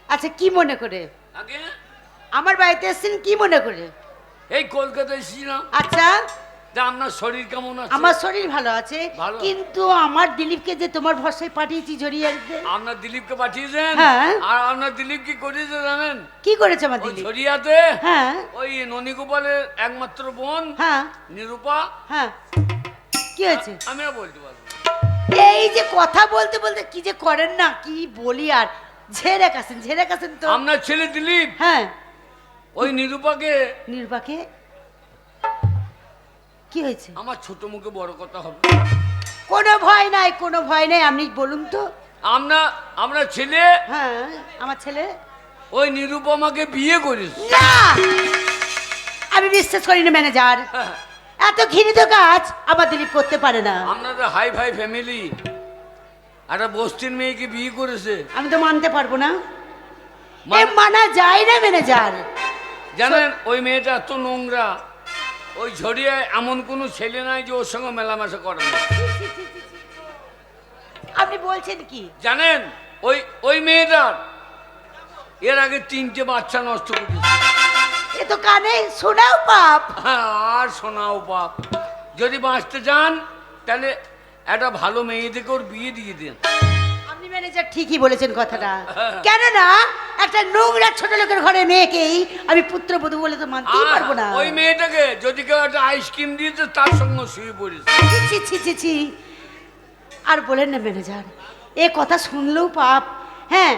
আচ্ছা কি মনে করে আগে আমার বাড়িতে এসেছেন কি মনে করে? এই কলকাতায় এসেছিলাম। আচ্ছা তা আপনার শরীর কেমন আছে? আমার শরীর ভালো আছে, ভালো। কিন্তু আমার দিলীপকে যে তোমার ভরসায় পাঠিয়েছি ঝরিয়ে আনতে। আপনার দিলীপকে পাঠিয়েছেন? হ্যাঁ। আর আপনার দিলীপ কি করেছে জানেন? কি করেছে আমার ওই দিলীপ? ঝরিয়াতে হ্যাঁ ওই ননীগোপালের একমাত্র বোন হ্যাঁ নিরূপা। হ্যাঁ কি হয়েছে? আমিও বলতে পারবো না। এই যে কথা বলতে বলতে কি যে করেন না, কি বলি আর। ঝেড়ে কাছেন তো। আপনার ছেলে দিলীপ হ্যাঁ ওই নিরূপাকে। নির্বাকে কি হয়েছে? আমার ছোট মুখে বড় কথা হবে। কোনো ভয় নাই, আপনি বলুন তো। আপনার ছেলে হ্যাঁ আমার ছেলে। ওই নিরূপমাকে বিয়ে করেছে। না আমি বিশ্বাস করি না ম্যানেজার, এত ঘৃণিত কাজ আমার দিলীপ করতে পারে না। আপনাদের হাই ফাই ফ্যামিলি একটা বস্তির মেয়েকে বিয়ে করেছে। আমি তো মানতে পারবো না, এ মান- মানা যায় না ম্যানেজার। জানেন ওই মেয়েটা এত নোংরা, ওই ঝরিয়ায় এমন কোনো ছেলে নাই যে ওর সঙ্গে মেলামেশা করে না। আপনি বলছেন কি? জানেন ওই মেয়েটার এর আগে 3টে বাচ্চা নষ্ট করেছে। এ তো কানে শোনাও পাপ। আর শোনাও পাপ। যদি বাঁচতে চান তাহলে একটা ভালো মেয়ে দেখে ওর বিয়ে দিয়ে দেন। আপনি ম্যানেজার ঠিকই বলেছেন কথাটা, কেন না একটা নোংরা ছোট লোকের ঘরে মেয়েকেই আমি পুত্রবধূ বলে তো মানতেই আর পারবো না। ওই মেয়েটাকে যদি কেউ একটা আইসক্রিম দিয়েছে তার সঙ্গে শুয়ে পড়েছে। ছি ছি ছি ছি। আর বলেন না ম্যানেজার, এ কথা শুনলেও পাপ। হ্যাঁ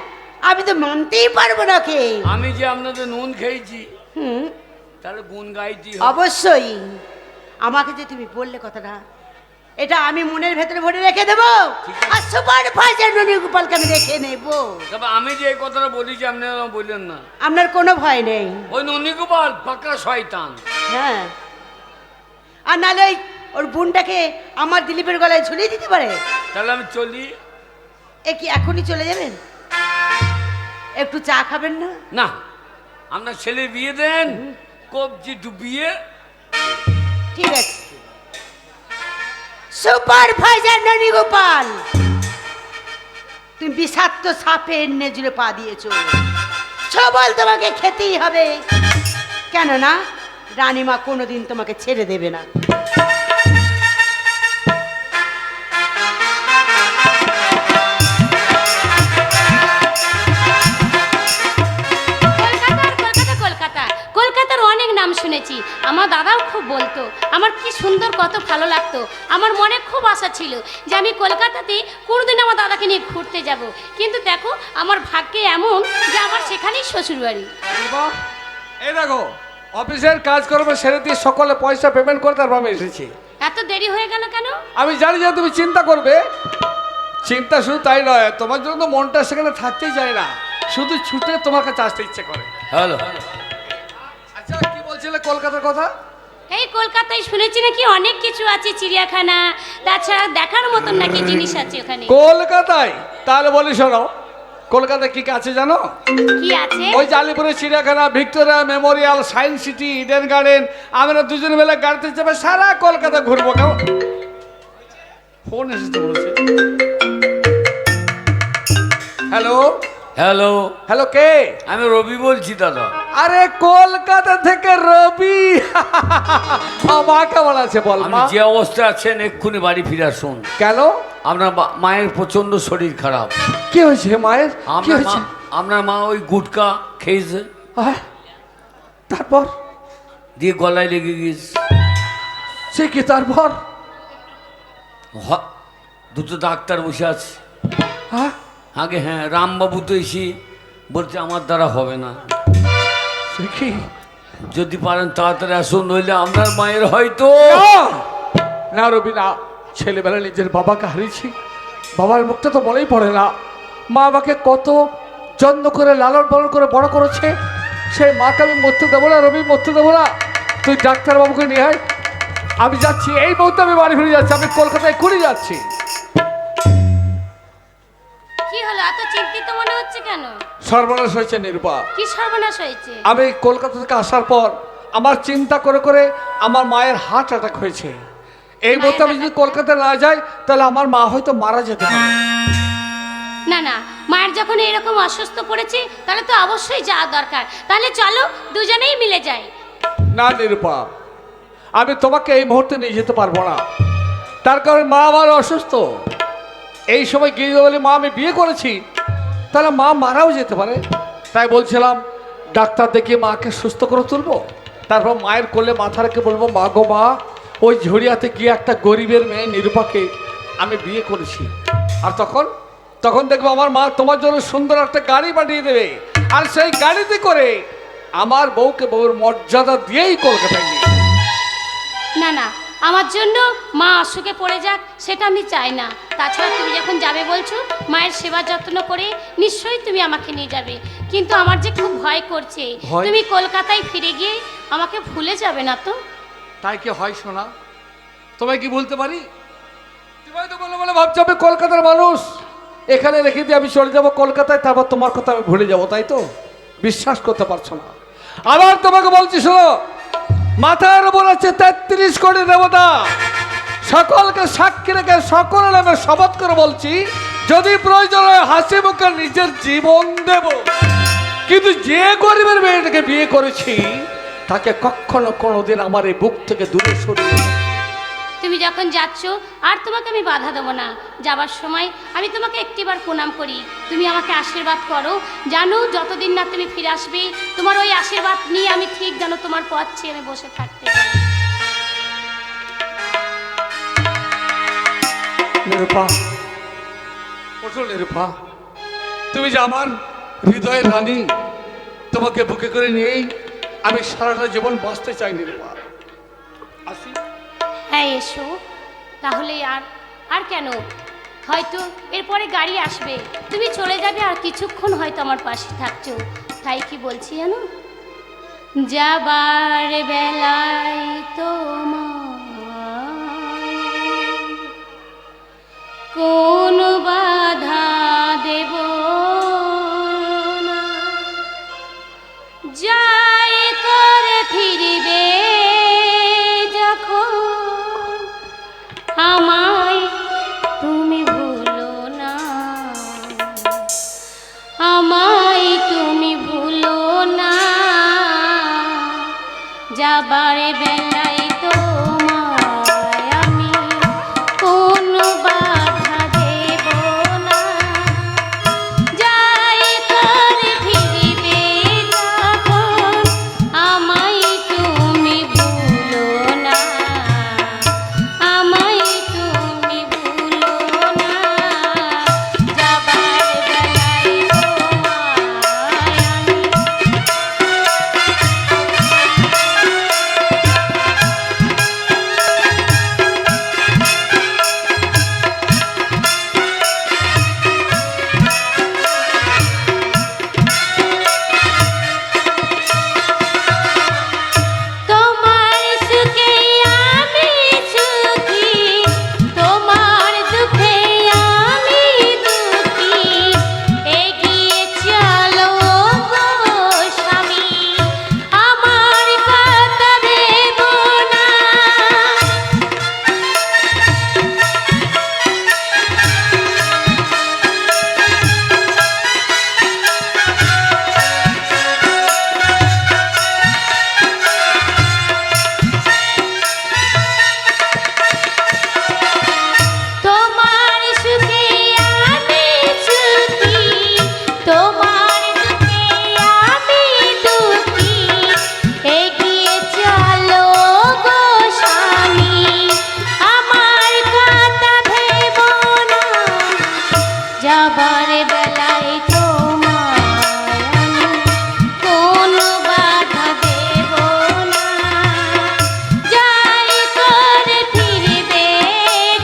আমি তো মানতেই পারবো না কে। আমি যে আপনাদের নুন খেয়েছি হুম তাহলে গুণ গাইতেই হবে। অবশ্যই। আমাকে যে তুমি বললে কথাটা, এটা আমি মনের ভেতরে ভরে রেখে দেবো, আর সুপার ফাইজার ননী গোপালকে আমি রেখে নেব। তবে আমি যে এই কথাটা বলেছি আপনারা বললেন না। আপনার কোনো ভয় নেই। ওই ননীগোপাল পাকা শয়তান। হ্যাঁ আর নাহলে ওর বোনটাকে আমার দিলীপের গলায় ঝুলিয়ে দিতে পারে। তাহলে আমি চলি। এ কি এখনই চলে যাবেন? একটু চা খাবেন না? না, আপনার ছেলে বিয়ে দেন, কবজি ডুবিয়ে। ঠিক আছে। সুপার ফাইজার ননী গোপাল, তুমি বিষাক্ত সাপের নেজুরে পা দিয়েছো, সবল তোমাকে খেতেই হবে, কেননা রানীমা কোনোদিন তোমাকে ছেড়ে দেবে না। কলকাতার অনেক নাম শুনেছি, আমার দাদাও খুব বলতো, আমার কি সুন্দর কত ভালো লাগতো। আমার মনে খুব আশা ছিল যে আমি কলকাতাতে কোনোদিন আমার দাদাকে নিয়ে ঘুরতে যাব, কিন্তু দেখো আমার ভাগ্যে এমন যে আমার সেখানেই শ্বশুরবাড়ি। এই দেখো, অফিসের কাজকর্ম সেরে দিয়ে সকলে পয়সা পেমেন্ট করে তারপর আমি এসেছি। এত দেরি হয়ে গেল কেন? আমি জানি যে তুমি চিন্তা করবে। চিন্তা শুধু তাই নয়, তোমার জন্য তো মনটা সেখানে থাকতেই চায় না, শুধু ছুটে তোমার কাছে আসতে ইচ্ছে করে। হ্যালো, আচ্ছা কি বলছিলে কলকাতার কথা? এই কলকাতায় শুনেছি নাকি অনেক কিছু আছে, চিড়িয়াখানা, তাছাড়া দেখার মতন নাকি জিনিস আছে ওখানে। কলকাতায়? তাহলে বলি শোনো, কলকাতায় কি কি আছে জানো? কি আছে? ওই জালিপুরের চিড়িয়াখানা, Victoria Memorial, science city, Eden garden. আমরা দুজনে মিলে গাড়িতে যাবে, সারা কলকাতা ঘুরবো। কেমন? ফোন এসেছে বলছে। হ্যালো হ্যালো, হ্যালো, কে? আমি রবি বলছি দাদা। আরে কলকাতা থেকে রবি। মা কেমন আছে বল? আমি মা যে অবস্থায় আছেন এক্ষুনি বাড়ি ফিরে আসুন। কেন? আপনার মায়ের প্রচন্ড শরীর খারাপ। কি হয়েছে মায়ের? কি হয়েছে? আপনার মা ওই গুটকা খেয়েছে, তারপর? দিয়ে গলায় লেগে গিয়েছে। সে কি তারপর? দুটো ডাক্তার বসে আছে। হ্যাঁ আগে হ্যাঁ, রামবাবু তো এসে বলছে আমার দ্বারা হবে না, সে কি? যদি পারেন তাড়াতাড়ি আসুন, নইলে আপনার মায়ের হয়তো। না রবি না, ছেলেবেলা নিজের বাবাকে হারিয়েছি, বাবার মুখটা তো মনেই পড়ে না। মা আমাকে কত যত্ন করে লালন পালন করে বড় করেছে, সেই মাকে আমি মরতে দেবো না রবি, মরতে দেবো না। তুই ডাক্তারবাবুকে নিয়ে আয়, আমি যাচ্ছি এই মুহূর্তে, আমি বাড়ি ফিরে যাচ্ছি, আমি কলকাতায় ঘুরে যাচ্ছি। কি হলো, এত চিন্তিত মনে হচ্ছে কেন? সর্বনাশ হয়েছে নিরূপা। কি সর্বনাশ হয়েছে? আমি কলকাতা থেকে আসার পর আমার চিন্তা করে করে আমার মায়ের হার্ট অ্যাটাক হয়েছে। এই মুহূর্তে আমি যদি কলকাতা না যাই তাহলে আমার মা হয়তো মারা যেতে পারে। না না, মায়ের যখন এরকম অসুস্থ পড়েছে তাহলে তো অবশ্যই যাওয়া দরকার। তাহলে চলো দুজনেই মিলে যাই। না নিরূপা, আমি তোমাকে এই মুহূর্তে নিয়ে যেতে পারবো না। তার কারণ মা আমার অসুস্থ। এই সময় গিয়ে বলে মা আমি বিয়ে করেছি, তাহলে মা মারাও যেতে পারে। তাই বলছিলাম ডাক্তার দেখিয়ে মাকে সুস্থ করে তুলবো, তারপর মায়ের কোলে মাথা রেখে বলবো মা গো মা, ওই ঝড়িয়াতে গিয়ে একটা গরিবের মেয়ে নিরূপাকে আমি বিয়ে করেছি। আর তখন দেখবো আমার মা তোমার জন্য সুন্দর একটা গাড়ি পাঠিয়ে দেবে, আর সেই গাড়িতে করে আমার বউকে বউর মর্যাদা দিয়েই কলকাতায় নিয়ে। না না, আমার জন্য মা অসুখে পড়ে যাক সেটা আমি চাই না। তাছাড়া তুমি যখন যাবে বলছো, মায়ের সেবা যত্ন করে নিশ্চয়ই তুমি আমাকে নিয়ে যাবে। কিন্তু আমার যে খুব ভয় করছে, ভয়? তুমি কলকাতায় ফিরে গিয়ে আমাকে ভুলে যাবে না তো? তাই কি হয় শোনা? তোমায় কি বলতে পারি? তুমি তো বলে বলে ভাবছো আমি কলকাতার মানুষ, এখানে রেখে দিয়ে আমি চলে যাবো কলকাতায়, তারপর তোমার কথা আমি ভুলে যাবো, তাই তো? বিশ্বাস করতে পারছো না। আবার তোমাকে বলছি শোনো, মাথার উপর আছে 33 কোটি দেবতা, সকলকে সাক্ষী রেখে সকল নামে শপথ করে বলছি, যদি প্রয়োজন হয় হাসি মুখে নিজের জীবন দেব, কিন্তু যে গরিবের মেয়েটাকে বিয়ে করেছি তাকে কখনো কোনোদিন আমার এই বুক থেকে দূরে সরিয়ে দেব। তুমি যখন যাচ্ছ আর তোমাকে আমি বাধা দেবো না। যাবার সময় আমি তোমাকে একটিবার প্রণাম করি, তুমি আমাকে আশীর্বাদ করো। জানো যতদিন না তুমি ফিরে আসবে, তোমার ওই আশীর্বাদ নিয়ে আমি ঠিক জানো তোমার পথ চেয়ে আমি বসে থাকতে পারি। নিরূপা, ওঠো নিরূপা, তুমি যে আমার হৃদয়ের রানী, তোমাকে বুকে করে নিয়েই আমি সারাটা জীবন বাঁচতে চাই নিরূপা। আসি। হ্যাঁ এসো তাহলে। আর কেন, হয়তো এরপরে গাড়ি আসবে, তুমি চলে যাবে আর কিছুক্ষণ হয়তো আমার পাশে থাকছো। তাই কি বলছি জানো, যাবার বেলায় তোমার কোন বাধা দেব না, যাই করে ফিরবে যখন আমায় তুমি ভুলো না, আমায় তুমি ভুলো না, যাবার বেলায় তোমায় আমি কোনো বাধা দেব না, যাই করে ফিরবে যখন আমায় তুমি ভুলো না, আমায় তুমি ভুলো না, যাবার বেলায় তোমার সুখে আমি সুখী, তোমার দুঃখে আমি দুঃখী, এগিয়ে চলো গো স্বামী, আমার কথা ভেবো না। তোমার সুখে আমি সুখী, তোমার দুঃখে আমি দুঃখী, এগিয়ে চলো গো স্বামী, আমার কথা ভেবো না, যাবার বেলায় তোমায় আমি কোনো বাধা দেব না, যাই করে ফিরবে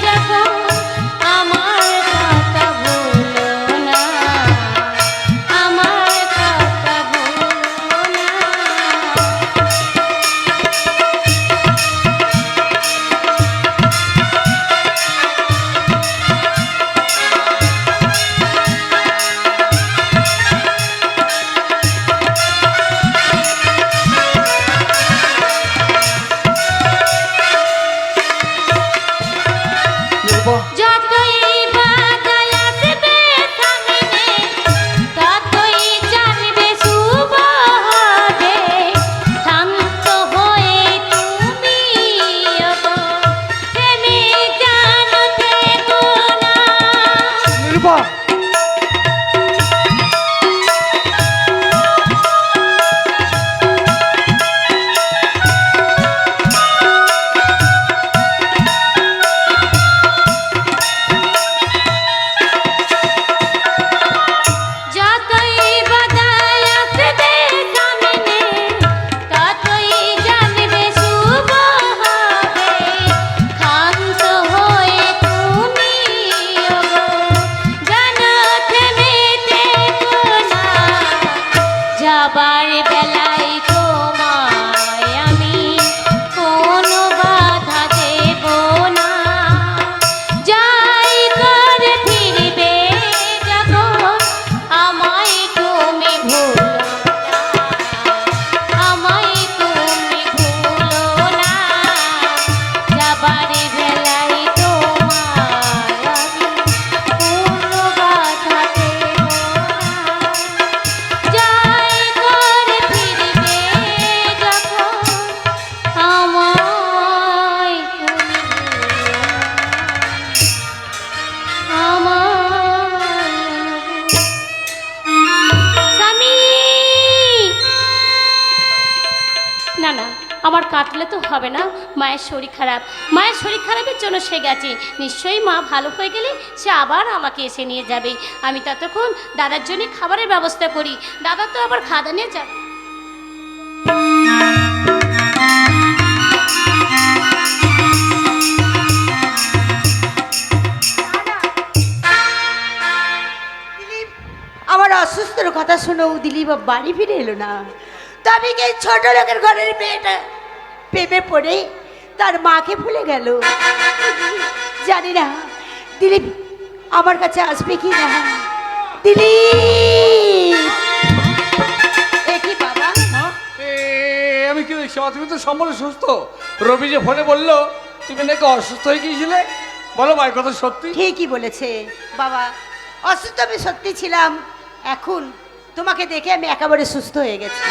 যখন আমার কথা ভুলো না, আমার কথা ভুলো না। আমার কাটলে তো হবে না। মায়ের শরীর খারাপ, মায়ের শরীর খারাপের জন্য সে গেছে। নিশ্চয়ই মা ভালো হয়ে গেলে সে আবার আমাকে এসে নিয়ে যাবে। আমি ততক্ষণ দাদার জন্য খাবারের ব্যবস্থা করি। দাদা তো আবার খাদানে যাবে। দিলীপ, আমার অসুস্থর কথা শুনেও দিলীপ বাড়ি ফিরে এলো না। তবে কি ছোট লোকের ঘরের মেয়েটা প্রেমে পড়ে তার মাকে ভুলে গেল। জানি না দিলীপ আমার কাছে আসবে কি না। দিলীপ, এ কি বাবা? আমি কি দেখছি মা, তুমি তো সম্পূর্ণ সুস্থ। রবি যে ফোনে বললো তুমি নাকি অসুস্থ হয়ে গিয়েছিলে, বলো মায়ের কথা সত্যি? ঠিকই বলেছে বাবা, অসুস্থ আমি সত্যি ছিলাম। এখন তোমাকে দেখে আমি একেবারে সুস্থ হয়ে গেছি।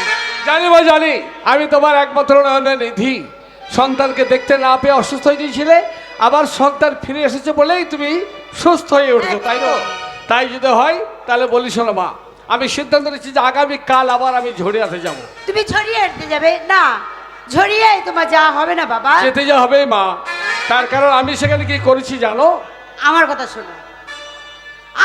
জানি মা, জানি। আমি তোমার একমাত্র নয়নের নিধি। সন্তানকে দেখতে না পেয়ে অসুস্থ হয়ে গিয়েছিলে, আবার সন্তান ফিরে এসেছে বলেই তুমি সুস্থ হয়ে উঠছো, তাই তো? তাই যদি হয় তাহলে বলি শোনো মা, আমি সিদ্ধান্ত নিচ্ছি যে আগামীকাল আবার আমি ঝরিয়াতে যাব। তুমি ঝরিয়ে আনতে যাবে? না, ঝরিয়ে তোমার যাওয়া হবে না বাবা। যেতে যা হবে মা, তার কারণ আমি সেখানে কি করেছি জানো? আমার কথা শোনো।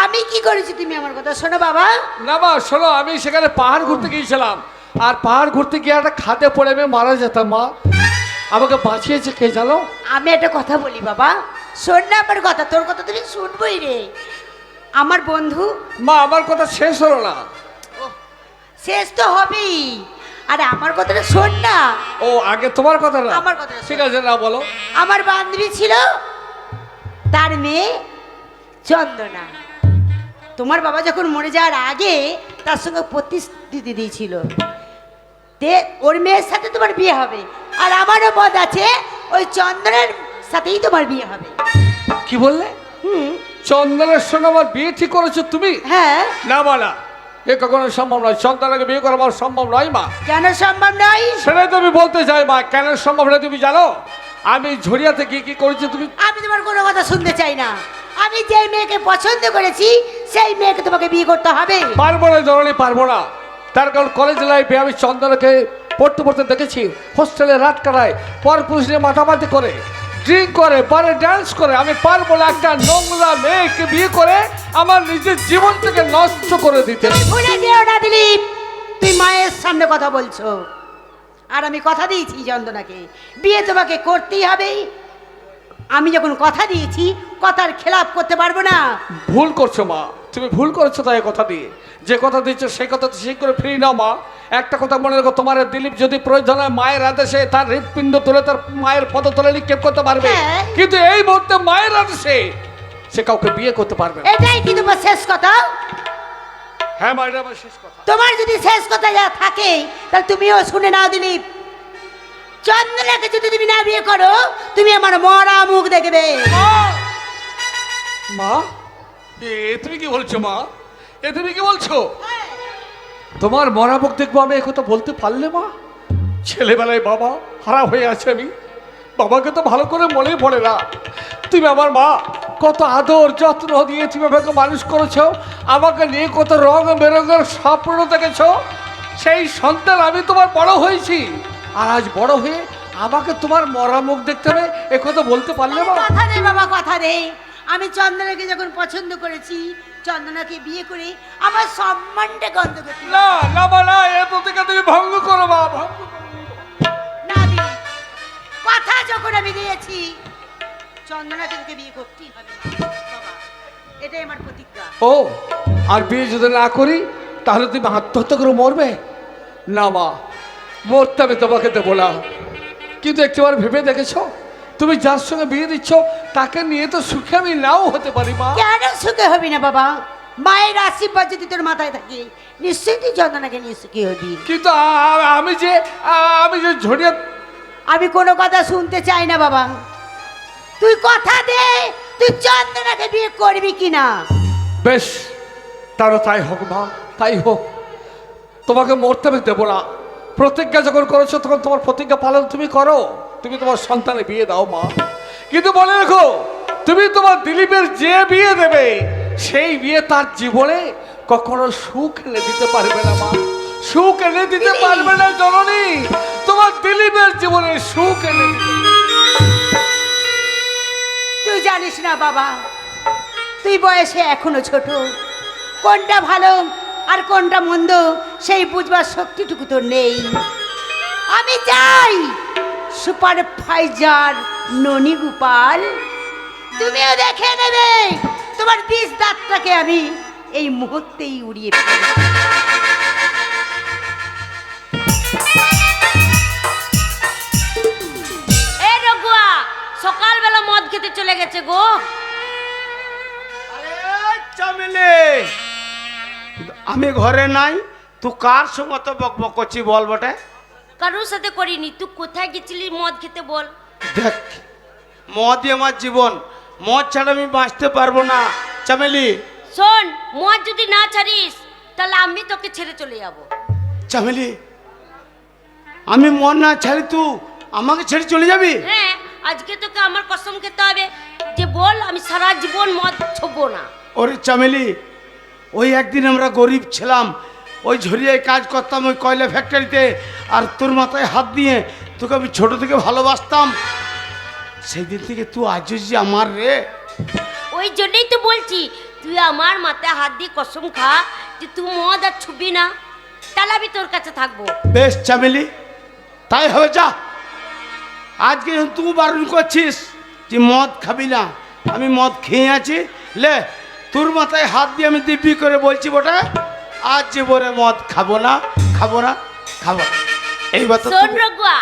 আমি কি করেছি তুমি আমার কথা শোনো বাবা। না মা শোনো, আমি সেখানে পাহাড় ঘুরতে গিয়েছিলাম, আর পাহাড় ঘুরতে গিয়ে একটা খাদে পড়ে আমি মারা যেতাম মা। আমাকে বাঁচিয়েছে কে জানো? আমি একটা কথা বলি বাবা, শোন না আমার কথা। তোর কথা তুমি শুনবই রে। আমার বন্ধু। মা আমার কথা শেষ হলো না। শেষ তো হবেই, আরে আমার কথাটা শোন না। ও আগে তোমার কথা না? আমার কথাটা শোন। ঠিক আছে, না বলো। আমার বান্ধবী ছিল, তার মেয়ে চন্দনা। তোমার বাবা যখন মরে যাওয়ার আগে তার সঙ্গে প্রতিশ্রুতি দিয়েছিল যে ওর মেয়ের সাথে তোমার বিয়ে হবে, আর আমারও মত আছে ওই চন্দনের সাথেই তোমার বিয়ে হবে। কি বললে? চন্দনের সঙ্গে আমার বিয়ে ঠিক করেছো তুমি? হ্যাঁ। না বলা, এ কখনো সম্ভব নয়। চন্দনাকে বিয়ে করা আমার সম্ভব নয় মা। কেন সম্ভব নয়? সেটাই তো আমি বলতে চাই মা, কেন সম্ভব নয় তুমি জানো? আমি ঝরিয়াতে গিয়ে কি করেছি তুমি? আমি তোমার কোনো কথা শুনতে চাই না। আমি যে মেয়েকে পছন্দ করেছি সেই মেয়েকে তোমাকে বিয়ে করতে হবে। পারবো না জননী, পারবো না। তার কারণ কলেজ লাইফে আমি চন্দনাকে পড়তে পড়তে দেখেছি হোস্টেলে রাত কাটায়, পর পুরুষ নিয়ে মাতামাতি করে, ড্রিঙ্ক করে, বারে ডান্স করে। আমি পারবো না একটা নোংরা মেয়েকে বিয়ে করে আমার নিজের জীবন থেকে নষ্ট করে দিতে। তুমি ভুলে যেও না দিলীপ, তুই মায়ের সামনে কথা বলছো। আর আমি কথা দিয়েছি চন্দনাকে বিয়ে তোমাকে করতেই হবে। আমি যখন কথা দিয়েছি কথার খেলাপ করতে পারবো না। ভুল করছো মা, তুমি ভুল করেছো। তাই কথা দিয়ে যে কথা দিচ্ছ সেই কথা তো ঠিক করে ফিরিয়ে নাও মা। একটা কথা মনে রাখো, তোমার দিলীপ যদি প্রয়োজন হয় মায়ের আদেশে তার হৃৎপিণ্ড তুলে তার মায়ের পদতলে নিক্ষেপ করতে পারবে, হ্যাঁ। কিন্তু এই মুহূর্তে মায়ের আদেশে সে কাউকে বিয়ে করতে পারবে না। এটাই কি তোমার শেষ কথা? হ্যাঁ মা, এটা আমার শেষ কথা। তোমার যদি শেষ কথা যা থাকে তাহলে তুমিও শুনে নাও দিলীপ। চন্দনাকে যদি তুমি না বিয়ে করো তুমি আমার মরা মুখ দেখবে। মা, এ তুমি কি বলছো মা? এ তুমি কি বলছো? তোমার মরা মুখ দেখবো আমি, একথা বলতে পারলে মা? ছেলেবেলায় বাবা হারা হয়ে আছে আমি, বাবাকে তো ভালো করে মনেই পড়ে না। তুমি আমার মা, কত আদর যত্ন দিয়ে তুমি আমাকে মানুষ করেছো, আমাকে নিয়ে কত রং বেরঙের স্বপ্ন দেখেছো। সেই সন্তান আমি তোমার বড় হয়েছি, আর আজ বড় হয়ে আমাকে তোমার মরা মুখ দেখতে হবে, একথা বলতে পারলে মা? কথা দে বাবা, কথা দে। আমি চন্দনাকে যখন পছন্দ করেছি, চন্দনাকে বিয়ে করে আমার সম্মানটা গন্ধ করতে না না মা, না, এ প্রতিজ্ঞা তুমি ভঙ্গ করো মা, ভঙ্গ করো। না দিলীপ, কথা যখন আমি দিয়েছি চন্দনাকে তোকে বিয়ে করতেই হবে বাবা, এটাই আমার প্রতিজ্ঞা। ও, আর বিয়ে যদি না করি তাহলে তুমি আত্মহত্যা করে মরবে? না মা, মরতে আমি তোমাকে দেবো না। কিন্তু একটিবার ভেবে দেখেছো, তুমি যার সঙ্গে বিয়ে দিচ্ছ তাকে নিয়ে তো সুখে আমি নাও হতে পারি মা। কেন সুখে হবি না বাবা? মায়ের আশীর্বাদ যদি তোর মাথায় থাকে নিশ্চয়ই তুই চন্দনাকে নিয়ে সুখী হবি। কিন্তু আমি যে ঝরিয়া। আমি কোনো কথা শুনতে চাই না বাবা। তুই কথা দে, তুই চন্দনাকে বিয়ে করবি কিনা। বেশ, তারও তাই হোক মা, তাই হোক। তোমাকে মরতে আমি দেবো না। প্রতিজ্ঞা যখন করেছো তখন তোমার প্রতিজ্ঞা পালন তুমি করো। তুমি তোমার সন্তানের বিয়ে দাও মা, কিন্তু মনে রেখো তুমি তোমার দিলীপের যে বিয়ে দেবে সেই বিয়ে তার জীবনে কখনো সুখ এনে দিতে পারবে না মা। সুখ এনে দিতে পারবে না জননী, তোমার দিলীপের জীবনে সুখ এনে দিতে। তুই জানিস না বাবা, তুই বয়সে এখনো ছোট, কোনটা ভালো আর কোনটা মন্দ সেই বুঝবার শক্তিটুকু তোর নেই। আমি চাই সুপার ফাইজার ননি গোপাল, তুমিও দেখে নেবে তোমার বিষ দাঁতটাকে আমি এই মুহূর্তেই উড়িয়ে ফেলব। এ রঘুয়া, সকালবেলা মদ খেতে চলে গেছে গো। চামেলে, আমি ঘরে নাই, তুই কার সঙ্গে তো বক বক করছি বল বটে? কারোর সাথে করিনি। তুই কোথায় গেছিলি মদ খেতে বল? দেখ, মদই আমার জীবন, মদ ছাড়া আমি বাঁচতে পারবো না। চামেলি, শোন, মদ যদি না ছাড়িস তাহলে আমি তোকে ছেড়ে চলে যাব। চামেলি, আমি মদ না ছাড়ি তুই আমাকে ছেড়ে চলে যাবি? হ্যাঁ, আজকে তোকে আমার কসম খেতে হবে যে বল আমি সারা জীবন মদ ছোবো না। ওরে চামেলি, ওই একদিন আমরা গরিব ছিলাম, ওই ঝরিয়ায় কাজ করতাম ওই কয়লা ফ্যাক্টরিতে, আর তোর মাথায় হাত দিয়ে তোকে আমি ছোট থেকে ভালোবাসতাম। সেই দিন থেকে তুই আজ যে আমার রে। ওই জন্যই তো বলছি তুই আমার মাথায় হাত দিয়ে কসম খা যে তুই মদ আর ছুবি না, তাহলে আমি তোর কাছে থাকবো। বেশ চামেলি, তাই হবে, যা। আজকে তুই বারণ করছিস যে মদ খাবি না, আমি মদ খেয়ে আছি, লে তোর মাথায় হাত দিয়ে আমি দিব্যি করে বলছি বটে, আজ জীবনে মদ খাবো না, খাবো না, খাবো না। এইবার তো শোন রঘুয়া,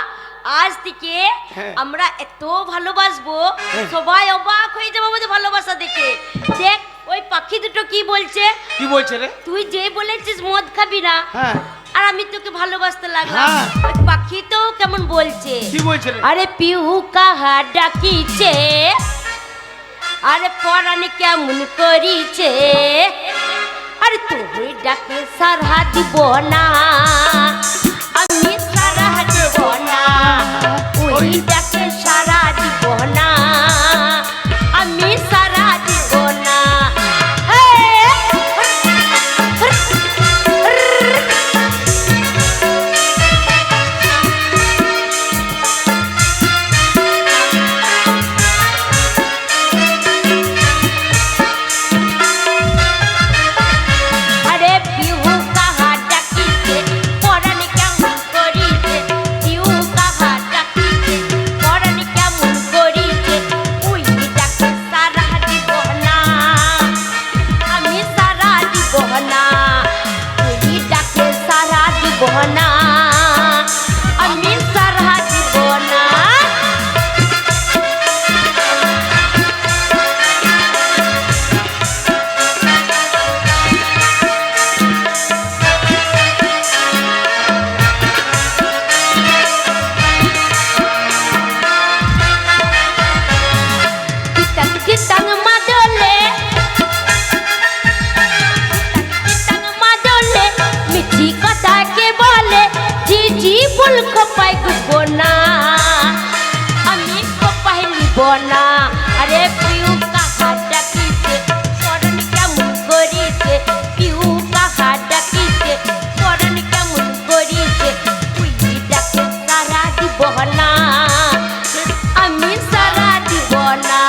আজ থেকে হ্যাঁ। আমরা এত ভালোবাসবো, হ্যাঁ। সবাই অবাক হয়ে যাবো আমাদের ভালোবাসা দেখে। দেখ ওই পাখি দুটো কি বলছে। কি বলছে রে? তুই যে বলেছিস মদ খাবি না, হ্যাঁ, আর আমি তোকে ভালোবাসতে লাগলাম, হ্যাঁ। ওই পাখি তো কেমন বলছে। কি বলছে রে? আরে পিউ কাহা ডাকিছে, আরে পরাণ কেমন করিছে, আরে তুই ডাকে সারা দিব না, আমি সারা দিব না, ওই ডাকে সারা দিব না, আমি সারা দিব না। আরে পিহু কাহা ডাকিছে, পরাণ কেমন করিছে, পিহু কাহা ডাকিছে, পরাণ কেমন করিছে, ওই ডাকে সারা দিব না, আমি সারা দিব না, ওই ডাকে সারা দিব না, আমি সারা দিব না। Kitang kitang madole, kitang madole, Mithi কথা কে বলে, জি জি ফুল খোপাই গুবো না, আমি খোপাই নিব না। আরে পিউ কাহা ডাকিছে, পরাণ কেমন করিছে, পিউ কাহা ডাকিছে, পরাণ কেমন করিছে, তুই ডাকে সারা দিব না, আমি সারা দিব না।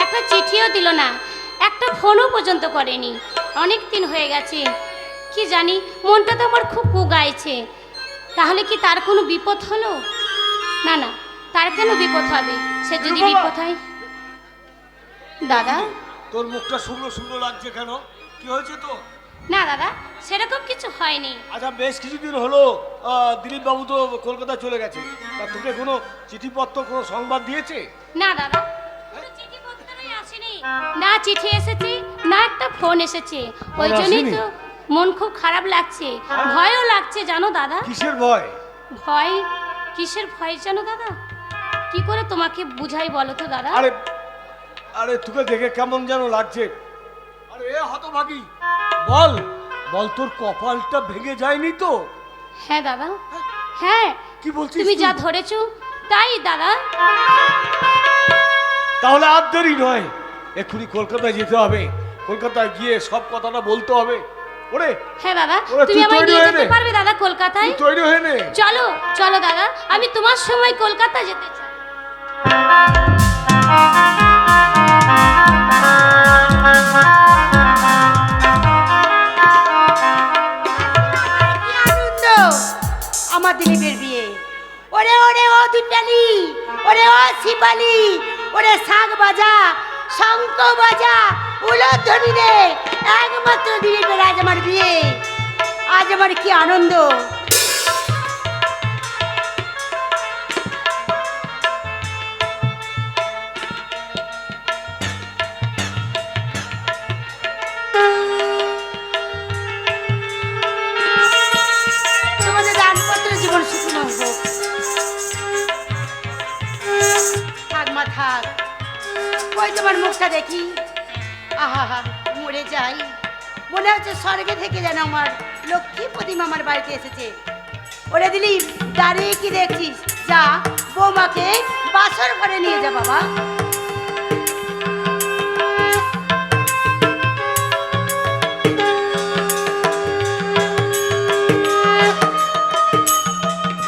একটা চিঠিও দিল না, একটা ফোনও পর্যন্ত করেনি। অনেক দিন হয়ে গেছে, কি জানি মনটা তো আমার খুব কুগাইছে। তাহলে কি তার কোনো বিপদ হলো? না না, তার কেন বিপদ হবে? সে যদি বিপদ হয়। দাদা, তোর মুখটা শুকনো শুকনো লাগছে কেন? কি হয়েছে তো? না দাদা, সেরকম কিছু হয়নি। আচ্ছা, বেশ কিছুদিন হলো দিলীপ বাবু তো কলকাতা চলে গেছে, তা তোকে কোনো চিঠিপত্র কোনো সংবাদ দিয়েছে? না দাদা, কোনো চিঠিপত্রই আসেনি, না চিঠি এসেছে না একটা ফোন এসেছে। ওই ফোন জন্যই আসেনি? তো মন খুব খারাপ লাগছে, ভয়ও লাগছে জানো দাদা। কিসের ভয়? ভয়? কিসের ভয় জানো দাদা? কি করে তোমাকে বুঝাই বলো তো দাদা? আরে আরে তোকে দেখে কেমন যেন লাগছে। আরে এ হতভাগী, বল বল, তোর কপালটা ভেঙে যায়নি তো? হ্যাঁ দাদা, হ্যাঁ। কি বলছিস তুমি তুই? যা ধরেছো তাই দাদা। তাহলে আর দেরি নয়, এক্ষুনি কলকাতায় যেতে হবে। কলকাতায় গিয়ে সব কথাটা বলতে হবে। ওরে হ্যাঁ দাদা, ওরে, তুমি তুই আমায় তৈরি নিয়ে হয়ে যেতে নে। পারবে দাদা কলকাতায়? তুই তৈরি হয়ে নে। চলো চলো দাদা, আমি তোমার সময় কলকাতা যেতে চাই। কি আনন্দ আমার দিলীপের বিয়ে। ওরে ওরে ও দুটালি, ওরে ও শিপালি, ওরে শাক বাজা, শঙ্খ বাজা, উলধ্বনি রে, একমাত্র দিলীপের আজ আমার বিয়ে। আজ আমার কি আনন্দ। তোমাদের দানপত্র জীবন সুখময় হোক। থাক মা থাক, ওই তোমার মুখটা দেখি, আহা মরে যাই। মনে হচ্ছে স্বর্গে থেকে যেন আমার লক্ষ্মী প্রতিমা আমার বাড়িতে এসেছে। ওরে দিলীপ, দাঁড়িয়ে কি দেখছিস? যা বৌমাকে বাসর ঘরে নিয়ে যা বাবা।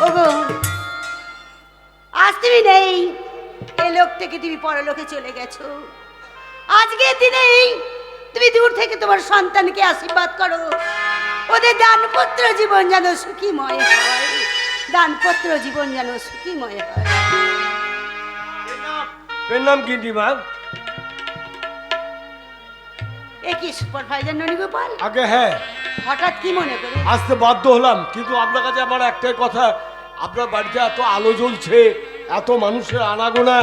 ওগো, আজ তুমি নেই, এই লোক থেকে তুমি পরলোকে চলে গেছো। আজকের দিনেই তুমি দূর থেকে তোমার সন্তানকে আশীর্বাদ করো, ওদের দানপত্র জীবন যেন সুখীময় হয়, দানপত্র জীবন যেন সুখীময় হয়। এর নাম কি মা? এ কি সুপারভাইজার ননীগোপাল? আগে হ্যাঁ, হঠাৎ কি মনে করে? আসতে বাধ্য হলাম, কিন্তু আপনার কাছে আমার একটাই কথা, আপনার বাড়িতে এত আলো জ্বলছে, এত মানুষের আনাগোনা,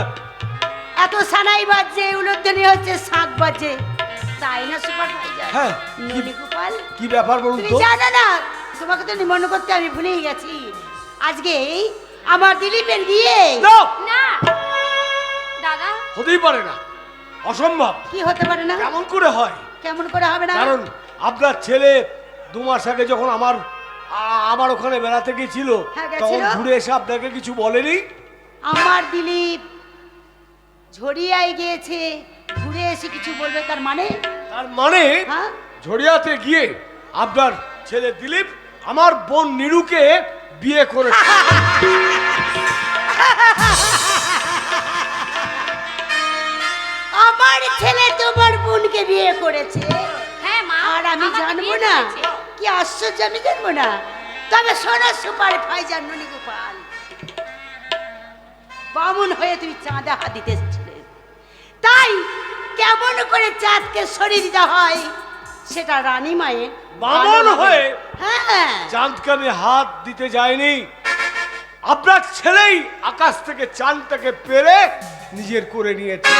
এত সানাই বাজছে, উলুধ্বনি হচ্ছে, শাঁখ বাজছে, তাই না সুপারভাইজার? হ্যাঁ। ননীগোপাল, কি ব্যাপার বলুন তুমি তো? জানো না, তোমাকে তো নিমন্ত্রণ করতে আমি ভুলেই গেছি। আজকে আমার দিলীপের বিয়ে। না, না দাদা, হতেই পারে না, অসম্ভব। কি হতে পারে না? কেমন করে হয়? কেমন করে হবে না? কারণ আপনার ছেলে 2 মাস আগে যখন আমার ওখানে বেড়াতে গেছিল, হ্যাঁ, গেছিল। তখন ঘুরে এসে আপনাকে কিছু বলেনি? আমার দিলীপ ঝরিয়ায় গিয়েছে, ঘুরে এসে কিছু বলবে তার মানে? তার মানে হ্যাঁ, ঝরিয়াতে গিয়ে আপনার ছেলে দিলীপ আমার বোন নিরুকে বিয়ে করেছে। আমার ছেলে তোমার বোনকে বিয়ে করেছে হ্যাঁ মা, আর আমি আমাকে জানবো বিয়ে না? করেছে। কি আশ্চর্য, আমি জানবো না? তবে শোনো সুপারভাইজার ননীগোপাল, বামুন হয়ে তুমি চাঁদা হাত দিতে এসেছিলে, তাই কেমন করে চাঁদকে সরিয়ে দিতে হয় সেটা রানী মায়ের বামুন হয়ে? হ্যাঁ, চাঁদকে আমি হাত দিতে যাইনি, আপনার ছেলেই আকাশ থেকে চাঁদটাকে পেরে নিজের করে নিয়েছে।